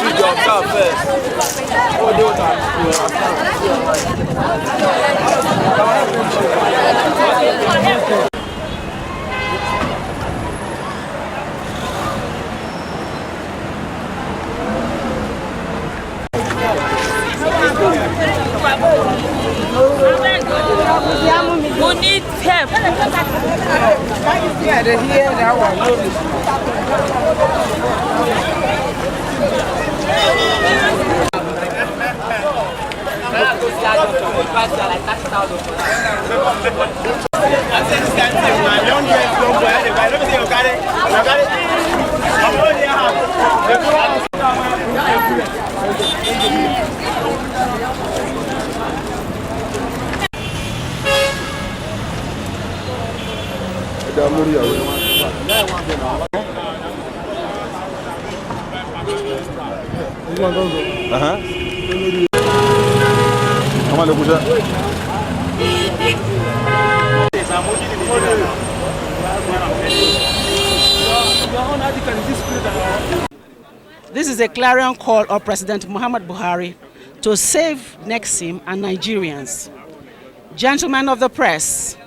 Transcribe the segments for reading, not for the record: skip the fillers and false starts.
feed yourself first. Oh, they will We need help. This is a clarion call of President Muhammad Buhari to save Nexim and Nigerians. Gentlemen of the press,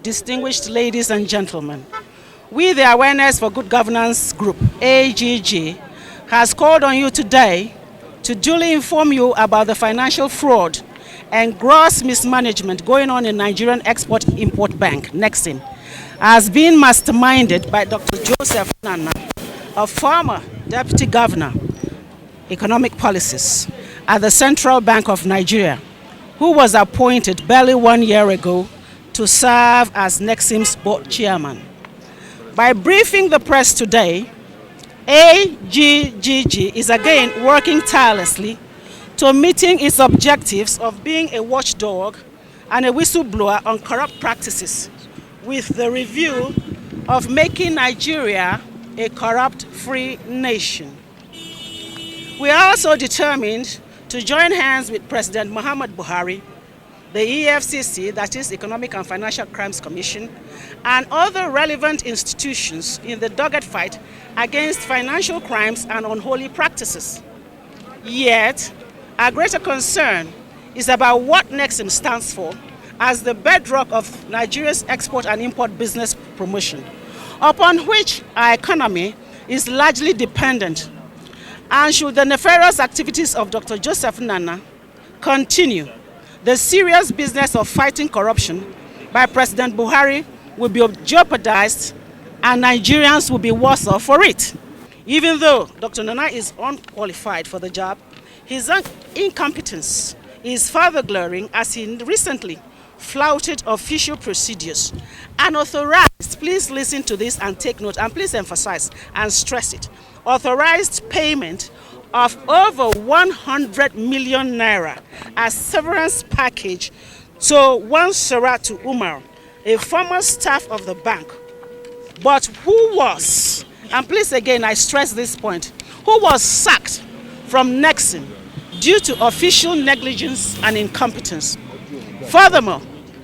distinguished ladies and gentlemen, we, the Awareness for Good Governance Group, AGG, has called on you today to duly inform you about the financial fraud and gross mismanagement going on in Nigerian Export-Import Bank, Nexim, has been masterminded by Dr. Joseph Nana, a former Deputy Governor, Economic Policies at the Central Bank of Nigeria, who was appointed barely 1 year ago to serve as Nexim's board chairman. By briefing the press today, AGGG is again working tirelessly to meeting its objectives of being a watchdog and a whistleblower on corrupt practices, with the review of making Nigeria a corrupt-free nation. We are also determined to join hands with President Muhammad Buhari, the EFCC, that is Economic and Financial Crimes Commission, and other relevant institutions in the dogged fight against financial crimes and unholy practices. Yet, our greater concern is about what Nexim stands for as the bedrock of Nigeria's export and import business promotion, upon which our economy is largely dependent. And should the nefarious activities of Dr. Joseph Nana continue, the serious business of fighting corruption by President Buhari will be jeopardized and Nigerians will be worse off for it. Even though Dr. Nana is unqualified for the job, his incompetence is further glaring as he recently flouted official procedures and authorized, please listen to this and take note, and please emphasize and stress it, authorized payment of over 100 million naira as severance package to one Saratu Umar, a former staff of the bank, but who was, and please again I stress this point, who was sacked from Nexim due to official negligence and incompetence. Furthermore,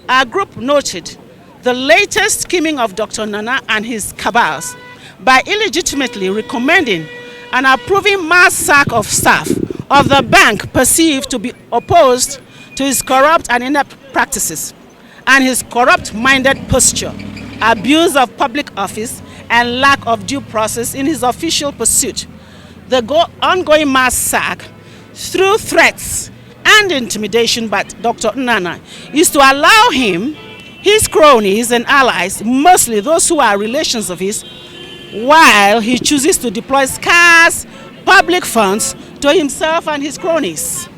our group noted the latest scheming of Dr. Nana and his cabals by illegitimately recommending and approving mass sack of staff of the bank perceived to be opposed to his corrupt and inept practices and his corrupt-minded posture, abuse of public office, and lack of due process in his official pursuit. The ongoing mass sack, through threats and intimidation by Dr. Nana, is to allow him, his cronies and allies, mostly those who are relations of his, while he chooses to deploy scarce public funds to himself and his cronies.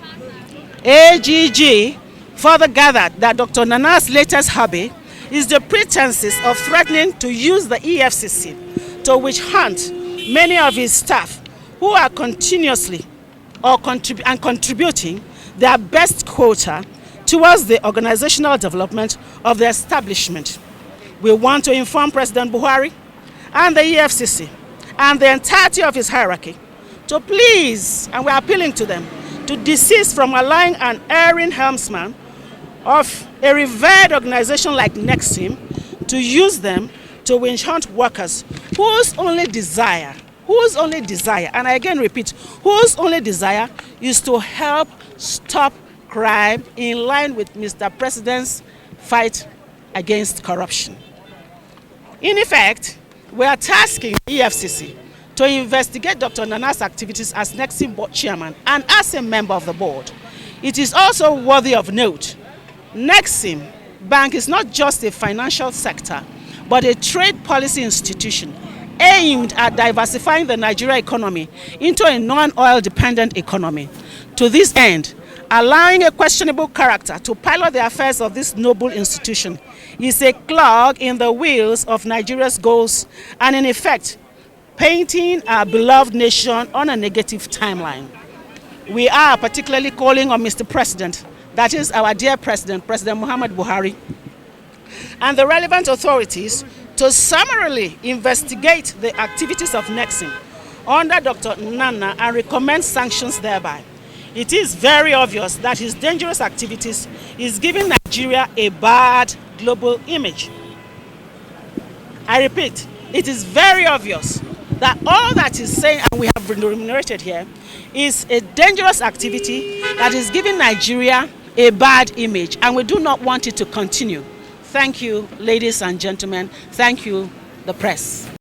AGG further gathered that Dr. Nana's latest hobby is the pretenses of threatening to use the EFCC to witch hunt many of his staff who are continuously contributing their best quota towards the organizational development of the establishment. We want to inform President Buhari and the EFCC and the entirety of his hierarchy to please, and we're appealing to them, to desist from allowing an erring helmsman of a revered organization like Nexim to use them to witch hunt workers whose only desire whose only desire, and I again repeat, whose only desire is to help stop crime in line with Mr. President's fight against corruption. In effect, we are tasking EFCC to investigate Dr. Nana's activities as Nexim board chairman and as a member of the board. It is also worthy of note, Nexim Bank is not just a financial sector, but a trade policy institution aimed at diversifying the Nigeria economy into a non-oil dependent economy. To this end, allowing a questionable character to pilot the affairs of this noble institution is a clog in the wheels of Nigeria's goals and in effect painting our beloved nation on a negative timeline. We are particularly calling on Mr. President, that is our dear President, President Muhammad Buhari, and the relevant authorities to summarily investigate the activities of Nexim under Dr. Nana and recommend sanctions thereby. It is very obvious that his dangerous activities is giving Nigeria a bad global image. I repeat, it is very obvious that all that he's saying, and we have remunerated here, is a dangerous activity that is giving Nigeria a bad image, and we do not want it to continue. Thank you, ladies and gentlemen. Thank you, the press.